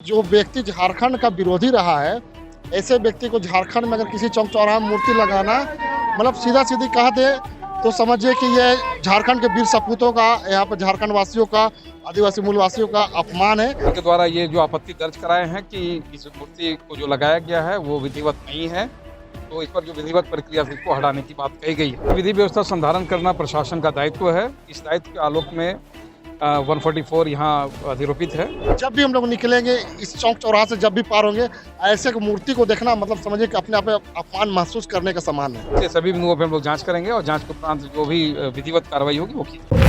जो व्यक्ति झारखंड का विरोधी रहा है, ऐसे व्यक्ति को झारखंड में अगर किसी चौक चौराहा में मूर्ति लगाना मतलब सीधा-सीधी कह दे तो समझिए कि ये झारखंड के वीर सपूतों का, यहाँ पर झारखंड वासियों का, आदिवासी मूल वासियों का अपमान है। उनके द्वारा ये जो आपत्ति दर्ज कराए हैं कि इस मूर्ति को जो लगाया गया है वो विधिवत नहीं है, तो इस पर जो विधिवत प्रक्रिया से इसको हटाने की बात कही गई है। विधि व्यवस्था संधारण करना प्रशासन का दायित्व है। इस दायित्व के आलोक में 144 यहाँ अधिरोपित है। जब भी हम लोग निकलेंगे इस चौक चौराहा से जब भी पार होंगे, ऐसे मूर्ति को देखना मतलब समझिए कि अपने आप में अपमान महसूस करने का समान है। ये सभी बिंदुओं पर हम लोग जांच करेंगे और जांच के उपरांत जो भी विधिवत कार्रवाई होगी वो की जाएगी।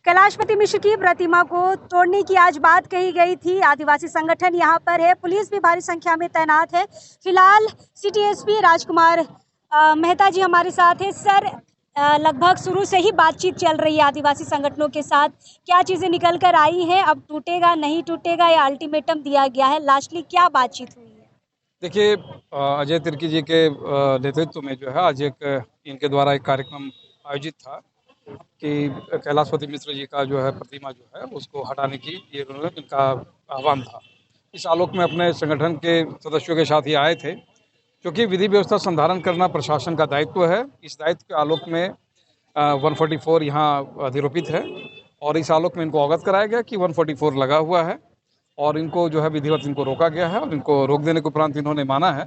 कैलाशपति मिश्र की प्रतिमा को तोड़ने की आज बात कही गई थी। आदिवासी संगठन यहाँ पर है, पुलिस भी भारी संख्या में तैनात है। फिलहाल सिटी एसपी राजकुमार मेहता जी हमारे साथ हैं। सर, लगभग शुरू से ही बातचीत चल रही है आदिवासी संगठनों के साथ, क्या चीज़ें निकल कर आई हैं? अब टूटेगा नहीं टूटेगा या अल्टीमेटम दिया गया है? लास्टली क्या बातचीत हुई है? देखिए, अजय तिर्की जी के नेतृत्व में जो है आज एक इनके द्वारा एक कार्यक्रम आयोजित था कि कैलाशपति मिश्र जी का जो है प्रतिमा जो है उसको हटाने की ये इनका आह्वान था। इस आलोक में अपने संगठन के सदस्यों के साथ ही आए थे, क्योंकि विधि व्यवस्था संधारण करना प्रशासन का दायित्व है। इस दायित्व के आलोक में 144 यहाँ अधिरोपित है और इस आलोक में इनको अवगत कराया गया कि 144 लगा हुआ है और इनको जो है विधिवत इनको रोका गया है और इनको रोक देने के उपरांत इन्होंने माना है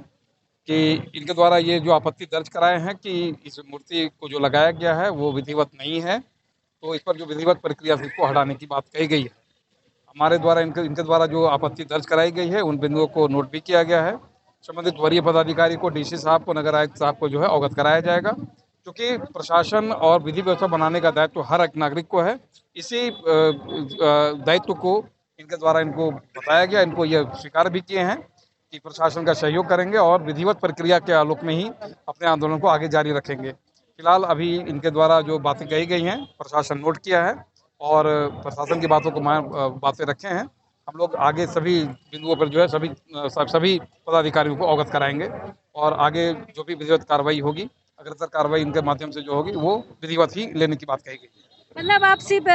कि इनके द्वारा ये जो आपत्ति दर्ज कराए हैं कि इस मूर्ति को जो लगाया गया है वो विधिवत नहीं है, तो इस पर जो विधिवत प्रक्रिया से इसको हटाने की बात कही गई है। हमारे द्वारा इनके द्वारा जो आपत्ति दर्ज कराई गई है उन बिंदुओं को नोट भी किया गया है। संबंधित वरीय पदाधिकारी को, डीसी साहब को, नगर आयुक्त साहब को जो है अवगत कराया जाएगा, क्योंकि प्रशासन और विधि व्यवस्था बनाने का दायित्व हर एक नागरिक को है। इसी दायित्व को इनके द्वारा इनको बताया गया, इनको ये स्वीकार भी किए हैं कि प्रशासन का सहयोग करेंगे और विधिवत प्रक्रिया के आलोक में ही अपने आंदोलन को आगे जारी रखेंगे। फिलहाल अभी इनके द्वारा जो बातें कही गई हैं प्रशासन नोट किया है और प्रशासन की बातों को बातें रखे हैं। हम लोग आगे सभी बिंदुओं पर जो है सभी पदाधिकारियों को अवगत कराएंगे और आगे जो भी विधिवत कार्रवाई होगी, अग्रसर कार्रवाई इनके माध्यम से जो होगी वो विधिवत ही लेने की बात कही गई है। मतलब आप सिर्फ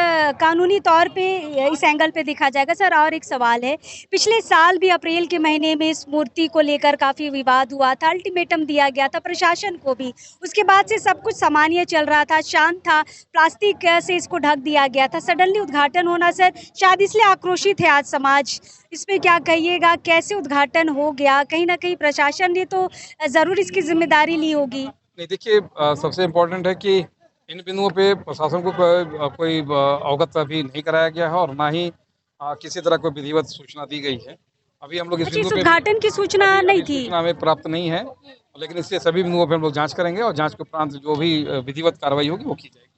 कानूनी तौर पे इस एंगल पे देखा जाएगा। सर, और एक सवाल है, पिछले साल भी अप्रैल के महीने में इस मूर्ति को लेकर काफ़ी विवाद हुआ था, अल्टीमेटम दिया गया था प्रशासन को भी। उसके बाद से सब कुछ सामान्य चल रहा था, शांत था, प्लास्टिक से इसको ढक दिया गया था। सडनली उद्घाटन होना, सर, शायद इसलिए आक्रोशित है आज समाज। इस पे क्या कहिएगा, कैसे उद्घाटन हो गया? कहीं ना कहीं प्रशासन ने तो ज़रूर इसकी जिम्मेदारी ली होगी। नहीं, देखिए, सबसे इम्पोर्टेंट है कि इन बिंदुओं पे प्रशासन को कोई अवगत अभी नहीं कराया गया है और ना ही किसी तरह कोई विधिवत सूचना दी गई है। अभी हम लोग इस अच्छा, इस बिंदु पे उद्घाटन की सूचना नहीं थी? सूचना हमें प्राप्त नहीं है, लेकिन इससे सभी बिंदुओं पे हम लोग जांच करेंगे और जांच के उपरांत जो भी विधिवत कार्रवाई होगी वो की जाएगी।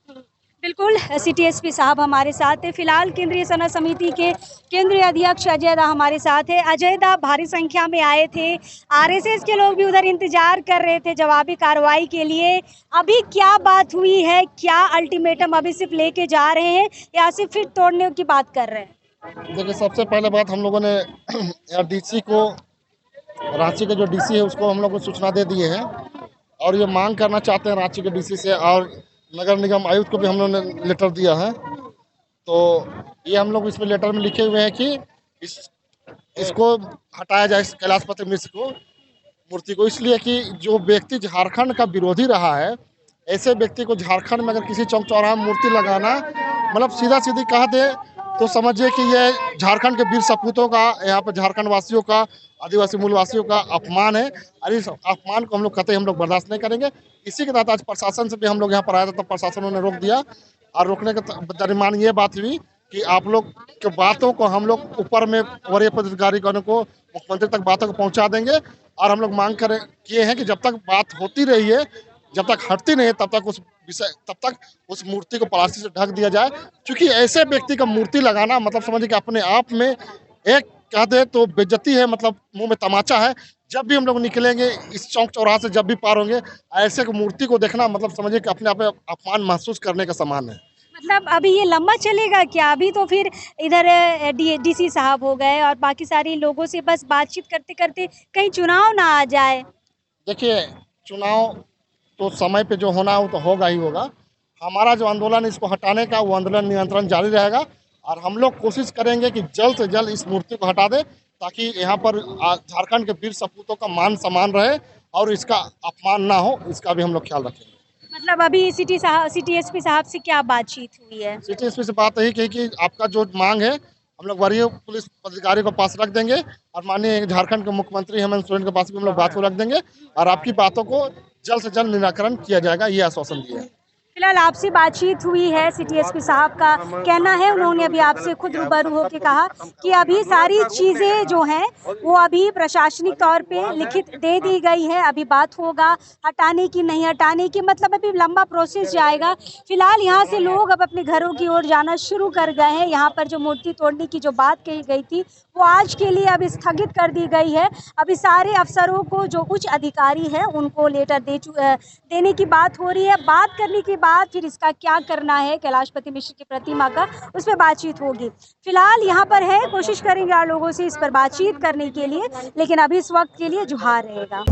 बिल्कुल, सिटी एसपी साहब हमारे साथ हैं। फिलहाल केंद्रीय सना समिति के केंद्रीय अध्यक्ष अजय दा हमारे साथ है। अजय दा, भारी संख्या में आए थे, आरएसएस के लोग भी उधर इंतजार कर रहे थे जवाबी कार्रवाई के लिए। अभी क्या बात हुई है? क्या अल्टीमेटम अभी सिर्फ लेके जा रहे हैं या सिर्फ फिर तोड़ने की बात कर रहे हैं? देखिए, सबसे पहले बात हम लोगों ने यहाँ डीसी को, रांची के जो डीसी है उसको हम लोग को सूचना दे दिए हैं और ये मांग करना चाहते हैं रांची के डीसी से और नगर निगम आयुक्त को भी हम लोगों ने लेटर दिया है। तो ये हम लोग इसमें लेटर में लिखे हुए हैं कि इसको हटाया जाए, इस कैलाशपति मिश्र को मूर्ति को, इसलिए कि जो व्यक्ति झारखंड का विरोधी रहा है, ऐसे व्यक्ति को झारखंड में अगर किसी चौक चौराहा में मूर्ति लगाना मतलब सीधा-सीधी कह दे तो समझिए कि ये झारखंड के वीर सपूतों का, यहाँ पर झारखंड वासियों का, आदिवासी मूल वासियों का अपमान है और इस अपमान को हम लोग कतई हम लोग बर्दाश्त नहीं करेंगे। इसी के तहत आज प्रशासन से भी हम लोग यहाँ पर आया था, तब प्रशासन ने रोक दिया और रोकने के दरमियान ये बात हुई कि आप लोग के बातों को हम लोग ऊपर में वरीय पदाधिकारियों को, मुख्यमंत्री तक बातों को पहुँचा देंगे और हम लोग मांग किए हैं कि जब तक बात होती रही है, जब तक हटती नहीं है, तब तक उस मूर्ति को प्लास्टिक से ढक दिया जाए। क्योंकि ऐसे व्यक्ति का मूर्ति लगाना मतलब समझिए कि अपने आप में एक कह दे तो बेइज्जती है, मतलब मुंह में तमाचा है। जब भी हम लोग निकलेंगे इस चौक चौराहा से जब भी पार होंगे, ऐसे मूर्ति को देखना मतलब समझिए कि अपने आप में अपमान महसूस करने का समान है। मतलब अभी ये लंबा चलेगा क्या? अभी तो फिर इधर डीसी साहब हो गए और बाकी सारे लोगों से बस बातचीत करते करते कहीं चुनाव ना आ जाए। देखिए, चुनाव तो समय पे जो होना है वो तो होगा ही होगा। हमारा जो आंदोलन है इसको हटाने का, वो आंदोलन निरंतर जारी रहेगा और हम लोग कोशिश करेंगे कि जल्द से जल्द इस मूर्ति को हटा दें, ताकि यहाँ पर झारखंड के वीर सपूतों का मान सम्मान रहे और इसका अपमान ना हो, इसका भी हम लोग ख्याल रखेंगे। मतलब अभी सिटी एसपी साहब से क्या बातचीत हुई है? सिटी एसपी से बात यही कही कि आपका जो मांग है हम लोग वरीय पुलिस अधिकारी को पास रख देंगे और माननीय झारखंड के मुख्यमंत्री हेमंत सोरेन के पास भी हम लोग बात को रख देंगे और आपकी बातों को जल्द से जल्द निराकरण किया जाएगा, ये आश्वासन दिया है। फिलहाल आपसे बातचीत हुई है, सिटी एसपी साहब का कहना है, उन्होंने अभी आपसे खुद रूबरू होकर कहा कि अभी सारी चीज़ें जो हैं वो अभी प्रशासनिक तौर पे लिखित दे दी गई है, अभी बात होगा हटाने की नहीं हटाने की, मतलब अभी लंबा प्रोसेस जाएगा। फिलहाल यहाँ से लोग अब अपने घरों की ओर जाना शुरू कर गए हैं। यहाँ पर जो मूर्ति तोड़ने की जो बात कही गई थी वो आज के लिए अब स्थगित कर दी गई है। अभी सारे अफसरों को जो उच्च अधिकारी है उनको लेटर देने की बात हो रही है। बात करने के बाद फिर इसका क्या करना है कैलाशपति मिश्र की प्रतिमा का, उस पर बातचीत होगी। फिलहाल यहाँ पर है, कोशिश करेंगे आप लोगों से इस पर बातचीत करने के लिए, लेकिन अभी इस वक्त के लिए जुहार रहेगा।